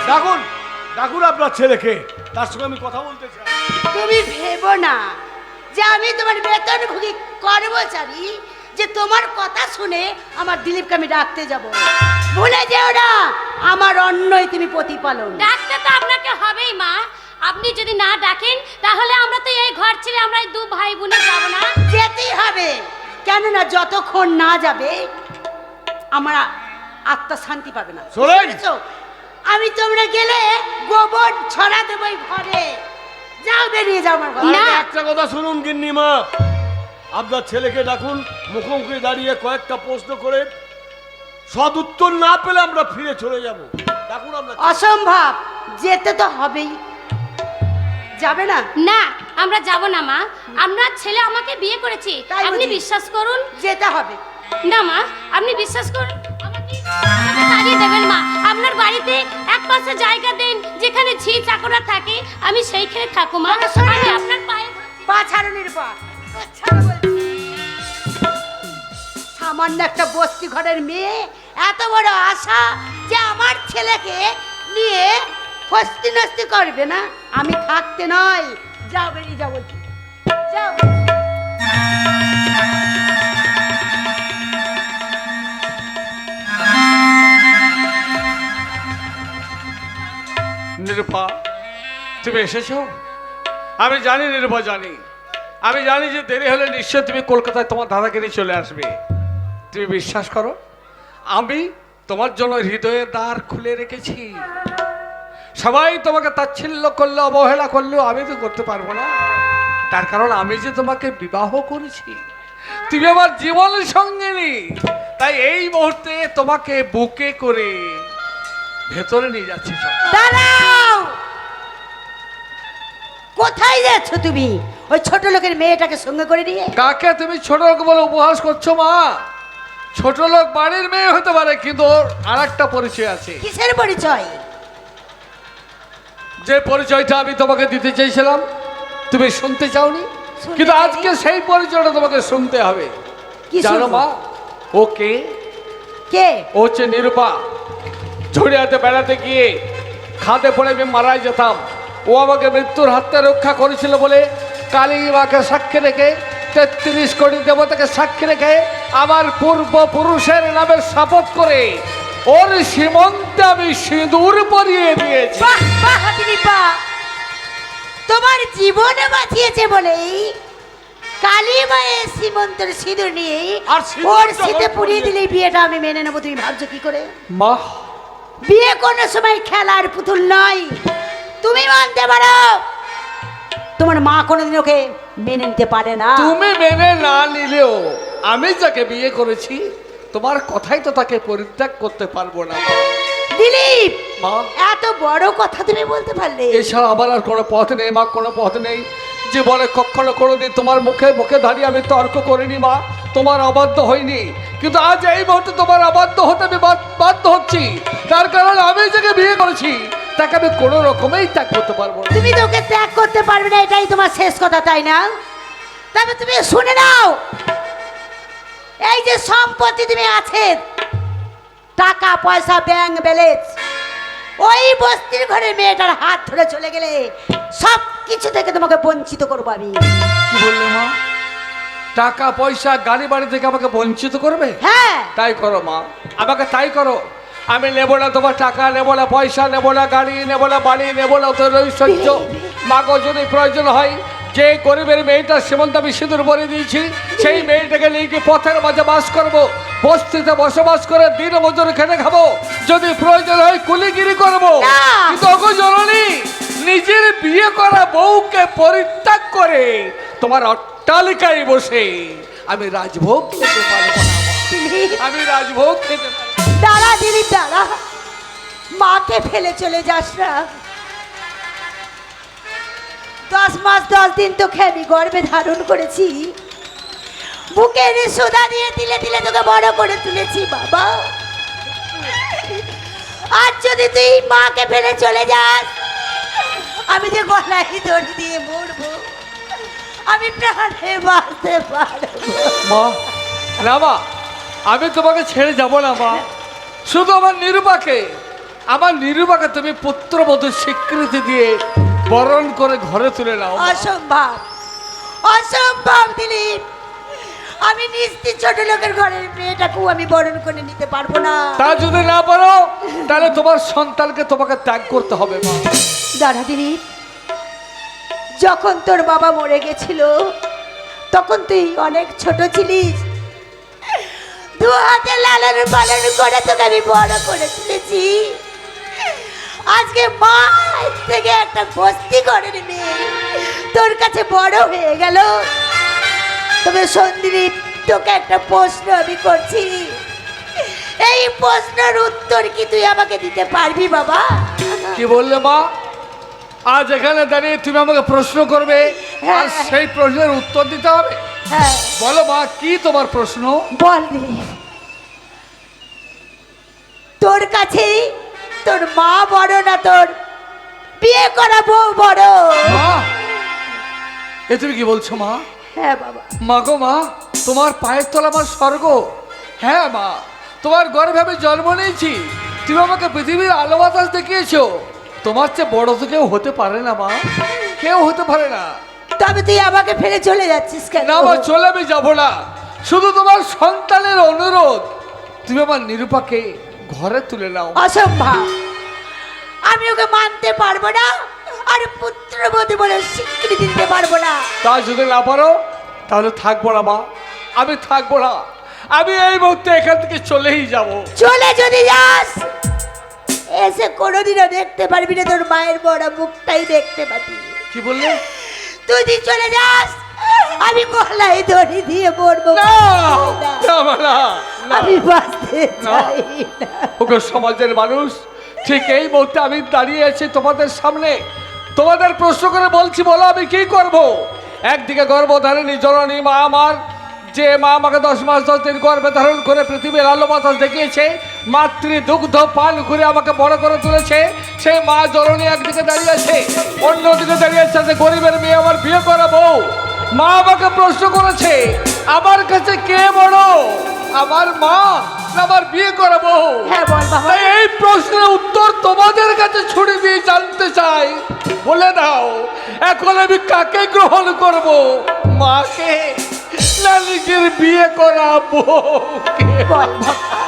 ডাকুন ডাকুন আপনার ছেলেকে, তার সঙ্গে আমি কথা বলতে চাই। তুমি ভেবো না যে আমি তোমার বেতনভোগী কর্মচারী, যে তোমার কথা শুনে আমার দিলীপকে আমি ডাকতে যাব। ভুলে যেও না, আমার অন্যই তুমি প্রতিপালন। ডাকতে তো আপনাকে হবেই মা, আপনি যদি না ডাকেন তাহলে আমরা তো এই ঘর ছেড়ে আমরা এই 2 ভাই বোনে যাব না। যেতেই হবে, কেননা যতক্ষণ না যাবে আমার আত্মা শান্তি পাবে না। শোনেন। বুঝেছো? আমি তোমরা গেলে গোবর ছড়া দেবো এই ঘরে। যাও, বেরিয়ে যাও আমার ঘরে। আরে না। একটা কথা শুনুন গিন্নিমা, আপনার ছেলেকে ডাকুন, মুখোমুখি দাঁড়িয়ে কয়েকটা প্রশ্ন করে সদ উত্তর না পেলে আমরা ফিরে চলে যাব। ডাকুন আপনার অসম্ভব, যেতে তো হবেই। যাবে না? না, আমরা যাব না মা। আপনার ছেলে আমাকে বিয়ে করেছে, তাই আপনি বুঝি? বিশ্বাস করুন। যেতে হবে। না মা, আপনি বিশ্বাস করুন, আমাকে তাড়িয়ে দেবেন মা। আপনার বাড়িতে এক পাশে জায়গা দেন, যেখানে ঝি চাকরা থাকে, আমি সেইখানে থাকো মা। আমি আপনার পায়ে পা ছাড়ুনির পা ছাড়ো বলছি। সামান্য একটা বস্তি ঘরের মেয়ে এত বড় আশা যে আমার ছেলেকে নিয়ে ফস্তি নস্তি করবে না, আমি থাকতে নয়। যাও, বেরিয়ে যাও বলছি, যাও। নিরূপা, তুমি এসেছো? আমি জানি নিরূপা, জানি। আমি জানি যে দেরি হলে নিশ্চয় তুমি কলকাতায় তোমার দাদাকে নিয়ে চলে আসবে। তুমি বিশ্বাস করো, আমি তোমার জন্য হৃদয়ের দ্বার খুলে রেখেছি। সবাই তোমাকে তাচ্ছিল্য করলে, অবহেলা করলেও আমি তো করতে পারবো না। তার কারণ আমি যে তোমাকে বিবাহ করেছি, তুমি আমার জীবনের সঙ্গিনী। তাই এই মুহূর্তে তোমাকে বুকে করে ভেতরে নিয়ে যাচ্ছি। দাঁড়াও, কোথায় যাচ্ছ তুমি ওই ছোট লোকের মেয়েটাকে সঙ্গে করে নিয়ে? কাকে তুমি ছোট লোক বলে উপহাস করছো মা? ছোট লোক বাড়ির মেয়ে হতে পারে, কিন্তু ওর আর একটা পরিচয় আছে। কিসের পরিচয়? যে পরিচয়টা আমি তোমাকে দিতে চেয়েছিলাম, তুমি শুনতে চাওনি, শুনতে কিন্তু চাইনি। আজকে সেই পরিচয়টা তোমাকে শুনতে হবে। কি জানো শুনবো? মা, ও কে? কে? ও হচ্ছে নিরূপা। ঝড়িয়াতে বেড়াতে গিয়ে খাদে পড়ে আমি মারা যেতাম, ও আমাকে মৃত্যুর হাত থেকে রক্ষা করেছিল বলে কালী মাকে সাক্ষী রেখে, 33 কোটি দেবতাকে সাক্ষী রেখে, আমার পূর্বপুরুষের নামে শপথ করে ওর সীমন্তে আমি সিঁদুর পরিয়ে দিয়েছি। বাহ বাহ দিলীপা, তোমার জীবনে বাঁচিয়েছে বলেই কালী মায়ের সীমন্তের সিঁদুর নিয়ে আর সিঁদুর ওর যখন শীতে পুড়িয়ে পরিয়ে- দিলে বিয়েটা আমি মেনে নেবো। তুমি ভাবছো কি করে? মা, বিয়ে কোনো সময় খেলার পুতুল নয়। তুমি মানতে পারো, তোমার মা কোনোদিন ওকে মেনে নিতে পারে না। তুমি মেনে না নিলেও আমি যাকে বিয়ে করেছি, তোমার কথাই তো তাকে পরিত্যাগ করতে পারবো না। দিলীপ, মা, এত বড় কথা তুমি বলতে পারলে? এছাড়া আমার আর কোনো পথ নেই মা, কোনো পথ নেই। জীবনে কখনো কোনোদিন তোমার মুখে মুখে দাঁড়িয়ে আমি তর্ক করিনি মা, তোমার অবাধ্য হইনি, কিন্তু আজ এই মুহূর্তে তোমার অবাধ্য হতে আমি বাধ্য হচ্ছি। তার কারণ আমি যাকে বিয়ে করেছি তাকে আমি কোনো রকমেই ত্যাগ করতে পারবো না। তুমি তো ওকে ত্যাগ করতে পারবে না, এটাই তোমার শেষ কথা, তাই না? তবে তুমি শুনে নাও, এই যে সম্পত্তি তুমি আছে, টাকা পয়সা, ব্যাংক ব্যালেন্স, ওই বস্তির ঘরে মেয়েটার হাত ধরে চলে গেলে সব কিছু থেকে তোমাকে বঞ্চিত করবো আমি। কি বললে মা? টাকা পয়সা গাড়ি বাড়ি থেকে আমাকে বঞ্চিত করবে? হ্যাঁ, তাই করো মা, আমাকে তাই করো। আমি নেব না তোমার টাকা, নেব না পয়সা, নেব না গাড়ি, নেব না বাড়ি, নেব না তোর ঐশ্বর্য। মাগো, যদি প্রয়োজন হয়, যে গরিবের মেয়েটার সীমন্ত আমি সিঁদুর ভরে দিয়েছি, সেই মেয়েটাকে নিয়ে গিয়ে পথের মাঝে বাস করবো, বস্তিতে বসবাস করে দিন মজুরি খেটে খাবো, যদি প্রয়োজন হয় কুলিগিরি করবো। না। কিন্তু ওগো জননী, নিজের বিয়ে করা বউকে পরিত্যাগ করে তোমার অট্টালিকায় বসে আমি রাজভোগ খেতে পারবো না মা। আমি রাজভোগ খেতে পারবো না। দাঁড়া দিলীপ, দাঁড়া, মাকে ফেলে চলে যাস না। 10 মাস 10 দিন তোকে আমি গর্ভে ধারণ করেছি, বুকের সোদা দিয়ে দিলে দিলে তোকে বড় করে তুলেছি বাবা। আর যদি তুই মাকে ফেলে চলে যাস, আমি যে গলায় দড়ি দিয়ে মরবো, আমি প্রাণে বাঁচতে পারবো। মা, না মা, আমি তোমাকে ছেড়ে যাব না মা। শুধু আমার নিরূপাকে তুমি পুত্রবধূর স্বীকৃতি দিয়ে বরণ করে ঘরে তুলে নাও মা। অসম্ভব, অসম্ভব দিলীপ, আমি নিশ্চিত ছোট লোকের ঘরের মেয়েটাকেও আমি বরণ করে নিতে পারবো না। তা যদি না পারো, তাহলে তোমার সন্তানকে তোমাকে ত্যাগ করতে হবে মা। দাঁড়া দিলীপ, যখন তোর বাবা মরে গেছিল তখন তুই অনেক ছোট ছিলিস, 2 হাতে লালন পালন করে তোকে আমি বড় করে তুলেছি। আজকে মা থেকে একটা বস্তি ঘরের মেয়ে তোর কাছে বড় হয়ে গেল। তবে সন্দীপ, তোকে একটা প্রশ্ন আমি করছি, এই প্রশ্নের উত্তর কি তুই আমাকে দিতে পারবি বাবা? কি বললে মা? আজ এখানে দাঁড়িয়ে তুমি আমাকে প্রশ্ন করবে আর সেই প্রশ্নের উত্তর দিতে হবে? হ্যাঁ বলো মা, কি তোমার প্রশ্ন? বল দিলীপ, তোর কাছে তোর মা বড় না তোর বিয়ে করা বউ বড়? মা, এ তুমি কি বলছো মা? হ্যাঁ বাবা। মা গো মা, তোমার পায়ের তলা আমার স্বর্গ। হ্যাঁ মা, তোমার গর্ভে আমি জন্ম নিয়েছি, তুমি আমাকে পৃথিবীর আলো বাতাস দেখিয়েছো। তোমার চেয়ে বড় তো কেউ হতে পারে না মা, কেউ হতে পারে না। তবে তুই আমাকে ফেলে চলে যাচ্ছিস কেন? না মা, চলে আমি যাবো না। শুধু তোমার সন্তানের অনুরোধ, তুমি আমার নিরূপাকে ঘরে তুলে নাও। অসম্ভব, আমি ওকে মানতে পারবো না, আর পুত্রবতী বলে স্বীকৃতি দিতে পারবো না। তা যদি না পারো তাহলে থাকবো না মা, আমি থাকবো না। আমি এই মুহূর্তে এখান থেকে চলেই যাব। চলে যদি যাস, এসে কোনোদিনও দেখতে পারবি না, তোর মায়ের বড় মুখটাই দেখতে পাবি। কি বললে? তুই যদি চলে যাস, আমি গলায় দড়ি দিয়ে মরবো। না, না, মা, না, না। আমি বাঁচতে না। চাই না। ওকে সমাজের মানুষ, ঠিক এই মুহূর্তে আমি দাঁড়িয়ে আছি তোমাদের সামনে, তোমাদের প্রশ্ন করে বলছি, বলো আমি কি করব? একদিকে গর্ভধারিণী জননী মা আমার, যে মা আমাকে 10 মাস 10 দিন গর্ভে ধারণ করে পৃথিবীর আলো বাতাস দেখিয়েছে, মাতৃ দুগ্ধ পান করে আমাকে বড় করে তুলেছে, সেই মা জননী একদিকে দাঁড়িয়ে আছে, অন্যদিকে দাঁড়িয়ে আছে যে গরিবের মেয়ে আমার বিয়ে করাবো। মা আমাকে প্রশ্ন করেছে, আমার কাছে কে বড়, আমার মা না আমার বিয়ে করাবো? হ্যাঁ বল বাবা। তাই এই প্রশ্নের উত্তর তোমাদের কাছে ছুড়ে দিয়ে জানতে চাই, বলে দাও এখন আমি কাকে গ্রহণ করব, মাকে না নিজের বিয়ে করা বউকে? বল বাবা,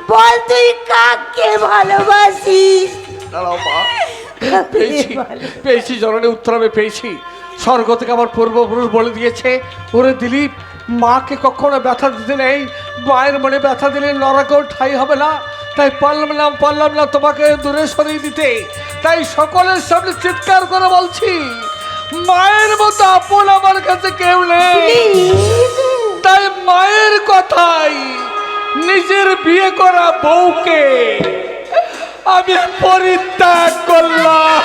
বল তুই কাকে ভালোবাসিস? দাঁড়াও মা, পেয়েছি পেয়েছি জননী, উত্তর আমি পেয়েছি। স্বর্গ থেকে আমার পূর্বপুরুষ বলে দিয়েছে, ওরে দিলীপ, মাকে কখনো ব্যথা দিতে নেই, মায়ের মনে ব্যথা দিলে নরকেও ঠাই হবে না। তাই পারলাম না তোমাকে দূরে সরিয়ে দিতে। তাই সকলের সামনে চিৎকার করে বলছি, মায়ের মতো আপন আমার কাছে কেউ নেই। তাই মায়ের কথাই নিজের বিয়ে করা বউকে আমি পরিত্যাগ করলাম।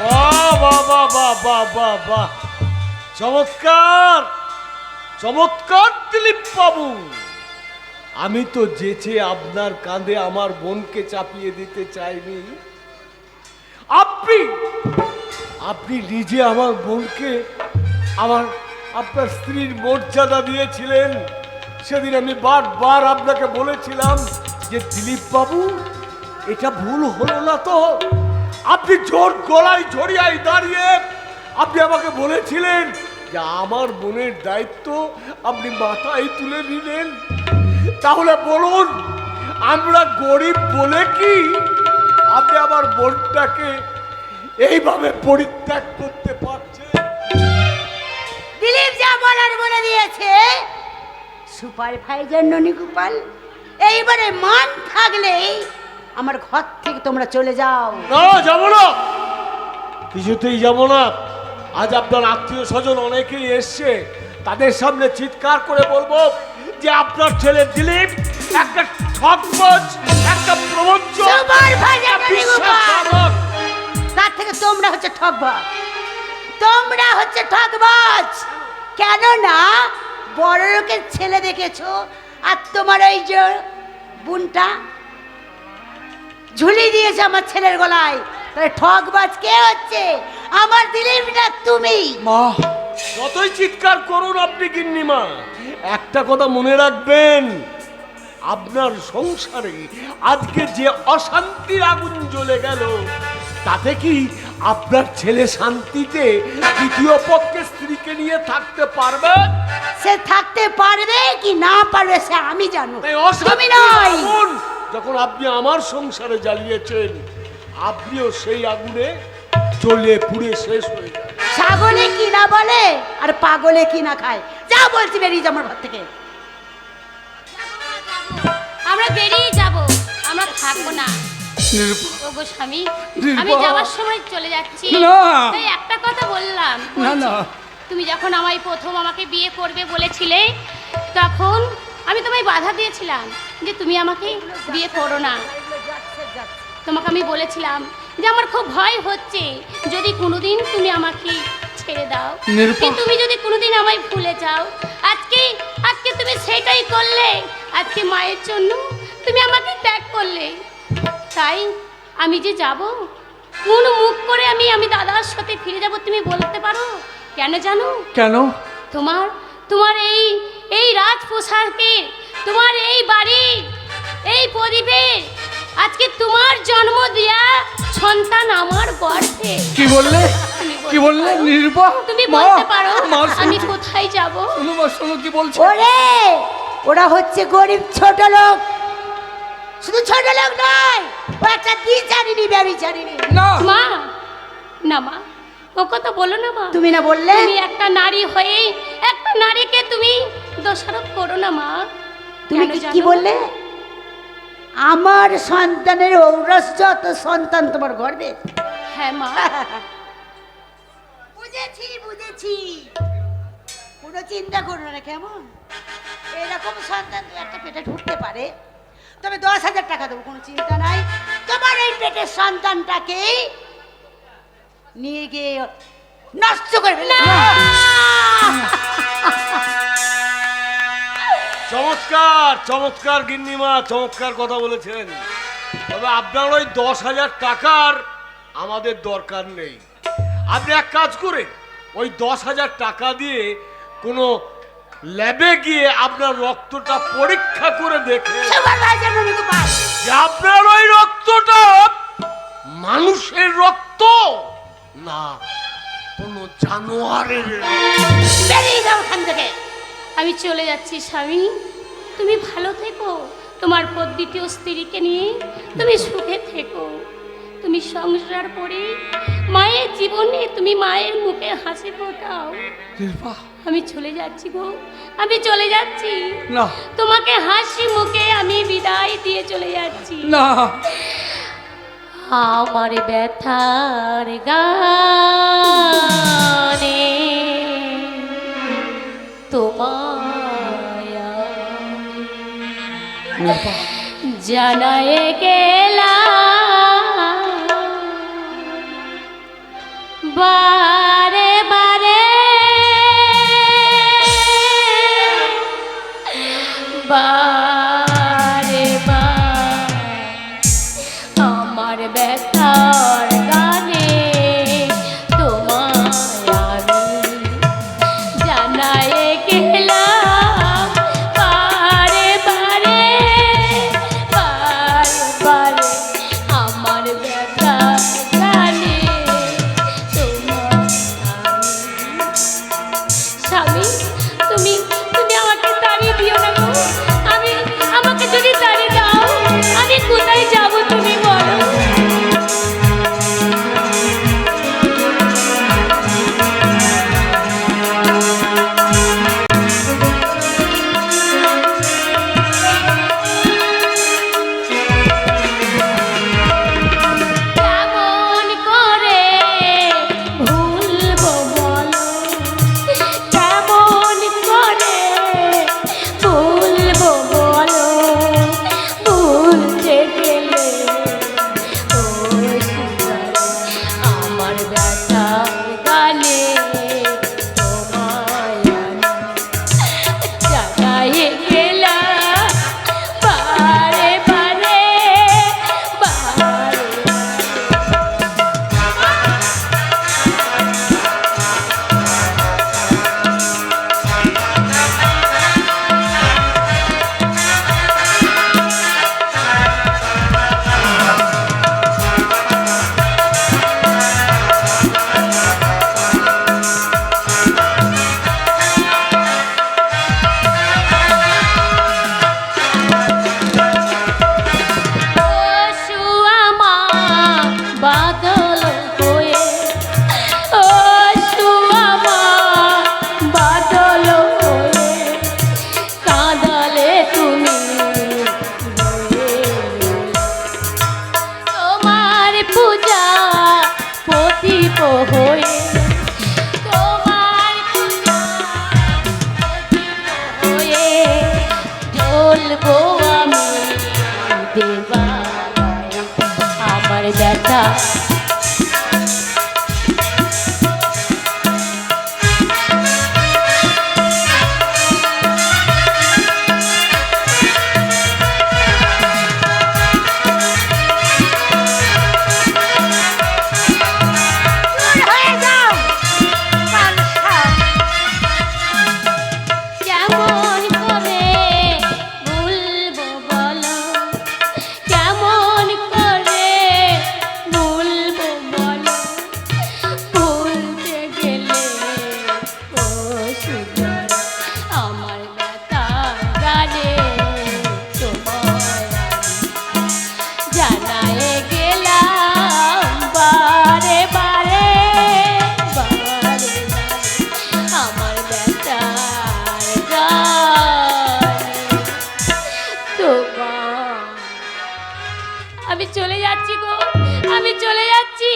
বাহ বাহ বাহ বাহ বাহ বাহ বাহ, চমৎকার চমৎকার দিলীপ বাবু। আমি তো যেচে আপনার কাঁধে আমার বোনকে চাপিয়ে দিতে চাইনি। আপনি নিজে আমার বোনকে আপনার স্ত্রীর মর্যাদা দিয়েছিলেন। সেদিন আমি বারবার আপনাকে বলেছিলাম যে দিলীপ বাবু, এটা ভুল হলো না তো? আপনি জোর গলায় ঝরিয়ায় দাঁড়িয়ে আপনি আমাকে বলেছিলেন যে আমার বোনের দায়িত্ব আপনি মাথায় তুলে নিলেন। তাহলে বলুন, আমরা গরিব বলে কি আপনি আমার বোনটাকে এইভাবে পরিত্যাগ করতে পারছেন? দিলীপ যা বলার বলে দিয়েছে। সুপার ভাইজার ননী গোপাল, এইবারে মান থাকলে আমার ঘর থেকে তোমরা চলে যাও। না, যাবো না, কিছুতেই যাবো না। আজ আপনার আত্মীয় স্বজন অনেকেই এসছে, তাদের সামনে চিৎকার করে বলবো যে আপনার ছেলে দিলীপ একটা ঠকবাজ, একটা প্রবঞ্চক, সুপার ভাইজার একটা ননী গোপাল, বিশ্বাসঘাতক। তার থেকে তোমরা হচ্ছে ঠকবাজ। তোমরা হচ্ছে ঠকবাজ। কেননা বড় লোকের ছেলে দেখেছো, আর তোমার ওই যে বোনটা ঝুলি দিয়েছে আমার ছেলের গলায়, তাহলে ঠকবাজ কে হচ্ছে? আমার দিলীপ না তুমি। মা, যতই চিৎকার করুন আপনি গিন্নিমা, একটা কথা মনে রাখবেন, আপনার সংসারে আজকে যে অশান্তির আগুন জ্বলে গেল, তাতে কি আপনার ছেলে শান্তিতে দ্বিতীয় পক্ষের স্ত্রীকে নিয়ে থাকতে পারবে? সে থাকতে পারবে কি না পারবে সে আমি জানো, তাই তুমি অশান্তির নয়। আগুন যখন আপনি আমার সংসারে জ্বালিয়েছেন, আপনিও সেই আগুনে জ্বলে পুড়ে শেষ হয়ে যান। ছাগলে কি না বলে আর পাগলে কি না খায়। যা বলছি বেরিয়ে যা আমার ঘর থেকে। আমরা বেরিয়ে যাব, আমরা থাকবো না। ওগো স্বামী, আমি যাওয়ার সময় চলে যাচ্ছি। না। তাই একটা কথা বললাম। না, না। তুমি যখন আমায় প্রথম আমাকে বিয়ে করবে বলেছিলে, তখন আমি তোমায় বাধা দিয়েছিলাম যে তুমি আমাকে বিয়ে করো না। তোমাকে আমি বলেছিলাম যে আমার খুব ভয় হচ্ছে যদি কোনোদিন তুমি আমাকে ছেড়ে দাও, নিরুপা। কি তুমি যদি কোনোদিন আমায় ভুলে যাও। আজকে আজকে তুমি সেটাই করলে। আজকে মায়ের জন্য তুমি আমাকে ত্যাগ করলে। তাই আমি যে যাব, কোন মুখ করে আমি দাদার সাথে ফিরে যাব তুমি বলতে পারো? কেন জানো? কেন? তোমার তোমার এই রাজপ্রসাদকে, তোমার এই বাড়ি, এই প্রদীপে আজকে তোমার জন্ম দেয়া সন্তান আমার গর্ভে। কি বললে? কি বললে নিরুপা? তুমি মা, বলতে পারো মা, আমি শোনো। কোথায় যাব? শোনো মা, শোনো কি বলছে। ওরে, ওরা হচ্ছে গরিব ছোট লোক। শুধু ছোট লোক নয়, ও একটা দ্বিচারিণী ব্যভিচারিণী। না, মা, না মা, ও কথা বলো না মা। তুমি না বললে? তুমি একটা নারী হয়ে একটা নারীকে তুমি দোষারোপ করো না মা। তুমি কেন কি জানো? বললে? আমার সন্তানের ঔরস যত সন্তান তোমার গর্বে। হ্যাঁ মা। বুঝেছি বুঝেছি, কোনো চিন্তা করো না। কেমন এরকম সন্তান তো একটা পেটে ঢুকতে পারে, তবে 10,000 টাকা দেবো, কোনো চিন্তা নাই। তোমার এই পেটের সন্তানটাকে নিয়ে গিয়ে নষ্ট করে ফেলে। চমৎকার চমৎকার গিন্নিমা, চমৎকার কথা বলেছেন। তবে আপনার ওই 10,000 টাকার আমাদের দরকার নেই। আপনি এক কাজ করে ওই 10,000 টাকা দিয়ে কোনো ল্যাবে গিয়ে আপনার রক্তটা পরীক্ষা করে দেখে সুপারভাইজার ননিকে পাই। যে আপনার ওই রক্তটা মানুষের রক্ত না কোনো জানোয়ারের। বেরিয়ে যাও ওখান থেকে। আমি চলে যাচ্ছি স্বামী, তুমি ভালো থেকো। তোমার পর দ্বিতীয় স্ত্রীকে নিয়ে তুমি সুখে থেকো। তুমি সংসার করে মায়ের জীবনে তুমি মায়ের মুখে হাসি ফোটাও। নিরুপা, আমি চলে যাচ্ছি গো, আমি চলে যাচ্ছি। না তোমাকে হাসি মুখে আমি বিদায় দিয়ে চলে যাচ্ছি। না, আমার ব্যথার গানে তোমায় নিরুপা, জানায় গেলাম বারে বারে, বারে বারে আমার ব্যথার গানে তোমায় আমি জানায় গেলাম বারে বারে, বারে বারে আমার ব্যথার গানে তোমায় আমি। স্বামী, তুমি তুমি আমাকে তাড়িয়ে দিও না গো। আমাকে যদি তাড়িয়ে দাও আমি কোথায় যাব তুমি বলো? দূর হয়ে যাও পানসা। কেমন করে ভুলবো বলো, কেমন করে ভুলবো বলো, ভুলতে গেলে ও সুন্দর আমার ব্যথা গানে তোমায় জানায়ে গেলাম বারে বারে বারে আমার ব্যথার গানে তোমার। আমি চলে যাচ্ছি গো, আমি চলে যাচ্ছি,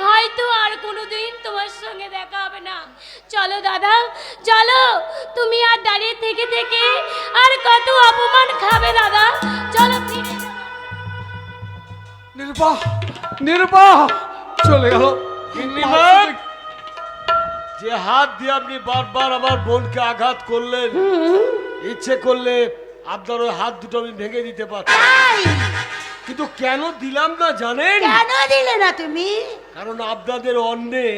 হয়তো আর কোনোদিন তোমার সঙ্গে দেখা হবে না। চলো দাদা চলো, তুমি আর দাঁড়িয়ে থেকে থেকে আর কত অপমান খাবে দাদা, চলো ফিরে যাও। নিরুপা, নিরুপা চলে গেল। গিন্নিমা, যে হাত দিয়ে আপনি বারবার আমার বোনকে আঘাত করলেন, ইচ্ছে করলে আপনার ওই হাত দুটো আমি ভেঙে দিতে পারতাম, তাই কিন্তু কেন দিলাম না জানেন? কেন দিলে না তুমি? কারণ আপনাদের অন্নে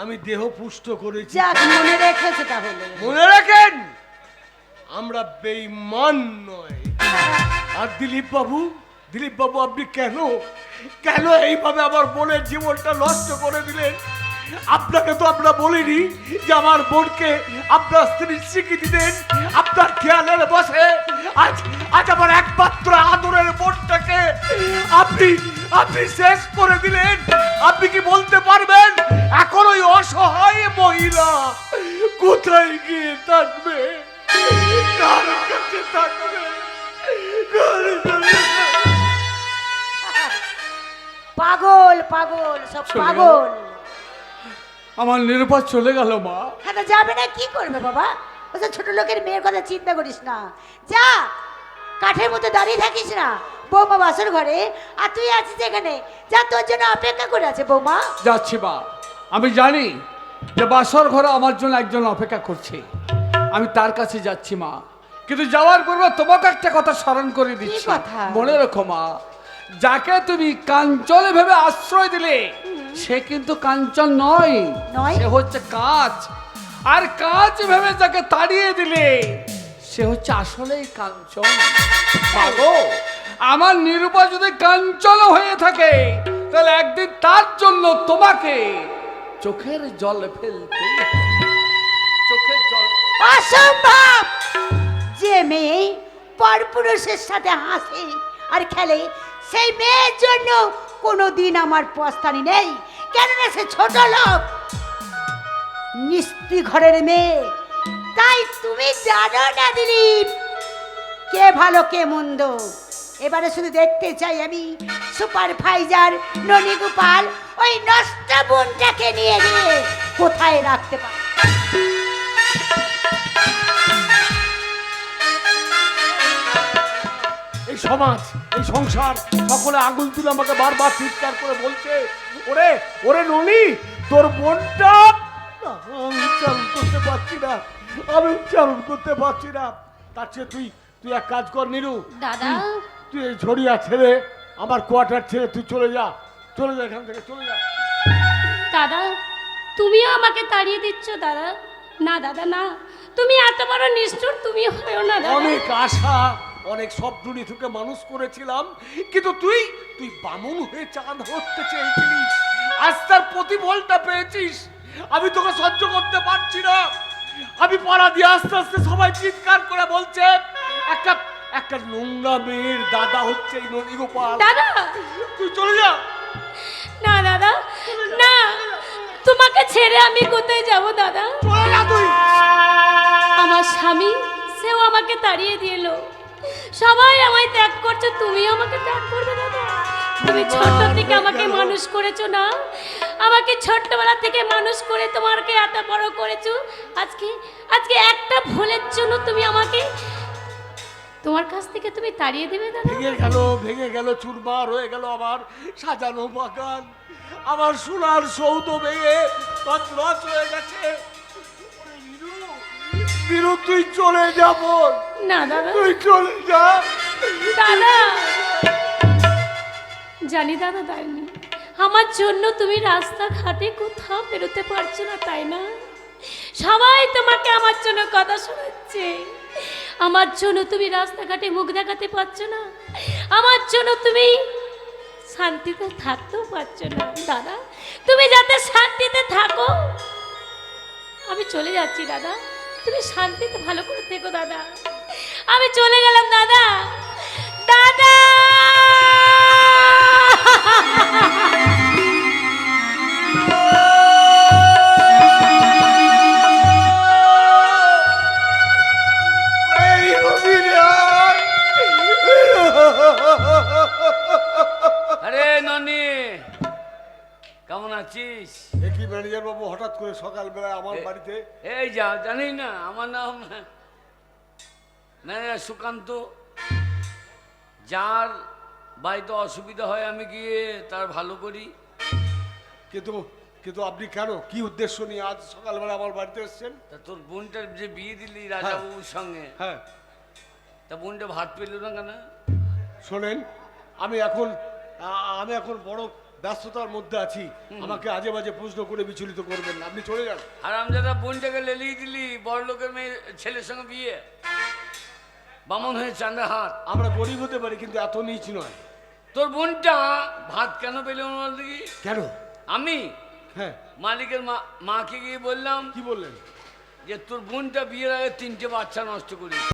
আমি দেহ পুষ্ট করেছি। যাক, মনে রেখেছে তাহলে। মনে রাখেন, আমরা বেঈমান নয়। আর দিলীপ বাবু, আপনি কেন কেন এইভাবে আমার বোনের জীবনটা নষ্ট করে দিলেন? আপনাকে তো আমরা বলিনি যে আমার বোনকে আপনার স্ত্রীর স্বীকৃতি দেন, আপনার খেয়ালের বসে আজ আজ আমার একমাত্র আদরের বোনটাকে আপনি শেষ করে দিলেন। আপনি কি বলতে পারবেন এখন ওই অসহায় মহিলা কোথায় গিয়ে থাকবে, কার কাছে থাকবে, কার কাছে? পাগল পাগল সব চলে গেল। পাগল। আমার নিরুপা চলে গেল মা। হ্যাঁ, তা যাবে না, কি করবে বাবা? ওই ছোট লোকের মেয়ের কথা চিন্তা করিস না, যা কাঠের মধ্যে দাঁড়িয়ে থাকিস না। বৌমা বাসর ঘরে, আর তুই আছিস এখানে, যা তোর জন্য অপেক্ষা করে আছে বৌমা। যাচ্ছি মা, আমি জানি যে বাসর ঘরে আমার জন্য একজন অপেক্ষা করছে, আমি তার কাছে যাচ্ছি মা। কিন্তু যাওয়ার পূর্বে তোমাকে একটা কথা স্মরণ করে দিচ্ছি, কথা? মনে রেখো মা, যাকে তুমি কাঞ্চন ভেবে আশ্রয় দিলে সে কিন্তু কাঞ্চন নয়, নয়? সে হচ্ছে কাঁচ। আর কাঁচ ভেবে যাকে তাড়িয়ে দিলে সে হচ্ছে আসলেই কাঞ্চন। মাগো, আমার নিরূপা যদি কাঞ্চন হয়ে থাকে তাহলে একদিন তার জন্য তোমাকে চোখের জল ফেলতে হবে। চোখের জল। অসম্ভব! যে মেয়ে পরপুরুষের সাথে হাসে আর খেলে, সেই মেয়ের জন্য কোনোদিন আমার পস্তানি নেই, কেননা সে ছোট লোক, নিস্ত্রী ঘরের মেয়ে। তাই তুমি জানো না দিলীপ, কে ভালো কে মন্দ। এবারে শুধু দেখতে চাই আমি সুপার ফাইজার ননী গোপাল ওই নষ্ট বোনটাকে নিয়ে গিয়ে কোথায় রাখতে পারে। এই সমাজ, এই সংসার, সকলে আঙুল তুলে আমাকে বারবার চিৎকার করে বলছে, ওরে ওরে ননি, তোর বোনটা। আমি উচ্চারণ করতে পারছি না, আমি উচ্চারণ করতে পারছি না। তার চেয়ে তুই এক কাজ কর নিরু, দাদা তুই এই ঝরিয়া ছেড়ে আমার কোয়ার্টার ছেড়ে তুই চলে যা এখান থেকে চলে যা। দাদা তুমিও আমাকে তাড়িয়ে দিচ্ছ দাদা? না দাদা না, তুমি এত বড় নিষ্ঠুর তুমি হয়েও না দাদা। অনেক আশা, অনেক স্বপ্ন নিয়ে তোকে মানুষ করেছিলাম, কিন্তু তুই বামুন হয়ে চাঁদ হতে চেয়েছিলিস, আজ তার প্রতিফলটা পেয়েছিস। আমি তোকে সহ্য করতে পারছি না। আমি পাড়া দিয়ে আস্তে আস্তে সবাই চিৎকার করে বলছে, একটা নোংরা মেয়ের দাদা হচ্ছে এই ননী গোপাল। দাদা তুই চলে যা। না দাদা না, তোমাকে ছেড়ে আমি কোথায় যাব দাদা? চলে যা তুই। আমার স্বামী সেও আমাকে তাড়িয়ে দিল, সবাই আমায় ত্যাগ করছে, তুমি আমাকে ত্যাগ করবে দাদা? তুমি ছোট থেকে আমাকে মানুষ করেছো না, আমাকে ছোট্টবেলা থেকে মানুষ করে তোমাকে এত বড় করেছো, আজকে একটা ভুলের জন্য তুমি আমাকে তোমার কাছ থেকে তুমি তাড়িয়ে দেবে দাদা? ভেঙে গেল চুরমার হয়ে গেল আমার সাজানো বাগান, আমার সোনার সৌধ ভেঙে তছনছ হয়ে গেছে। বীরু, বীরু তুই চলে যাব, না দাদা, তুই চলে যা। দাদা জানি দাদা দাইনি, আমার জন্য তুমি রাস্তাঘাটে কোথাও বেরোতে পারছো না, তাই না? সবাই তোমাকে আমার জন্য কথা শোনাচ্ছে, আমার জন্য তুমি রাস্তাঘাটে মুখ দেখাতে পারছো না, আমার জন্য তুমি শান্তিতে থাকতেও পারছো না। দাদা তুমি যাতে শান্তিতে থাকো, আমি চলে যাচ্ছি দাদা, তুমি শান্তিতে ভালো করে থেকো দাদা, আমি চলে গেলাম দাদা। দাদা এই রবিরাজ! আরে ননি, কেমন আছিস? এ কি ম্যানেজার বাবু হঠাৎ করে সকালবেলায় আমার বাড়িতে? এই যা, জানি না আমার নাম ম্যানেজার সুকান্ত। যার বাড়িতে অসুবিধা হয় আমি গিয়ে তার ভালো করি। কিন্তু কিন্তু আপনি কেন, কি উদ্দেশ্য নিয়ে আজ সকালবেলা আমার বাড়িতে এসেছেন? তা তোর বোনটার যে বিয়ে দিলি রাজাবাবুর সঙ্গে, হ্যাঁ, তা বোনটা ভাত পেল না কেন? শোনেন, আমি এখন বড় ব্যস্ততার মধ্যে আছি, আমাকে আজে বাজে প্রশ্ন করে বিচলিত করবেন না, আপনি চলে যান। আর আমজাদা বোনটাকে লেলিয়ে দিলি বড় লোকের মেয়ে ছেলের সঙ্গে বিয়ে, বামন হয়ে চাঁদা হাত। আমরা গরিব হতে পারি কিন্তু এত নিচ নয়। তোর বোনটা ভাত কেন পেল না দেখি? কেন? আমি হ্যাঁ, মালিকের মাকে গিয়ে বললাম, কি বললেন? যে তোর বোনটা বিয়ের আগে 3টে বাচ্চা নষ্ট করি।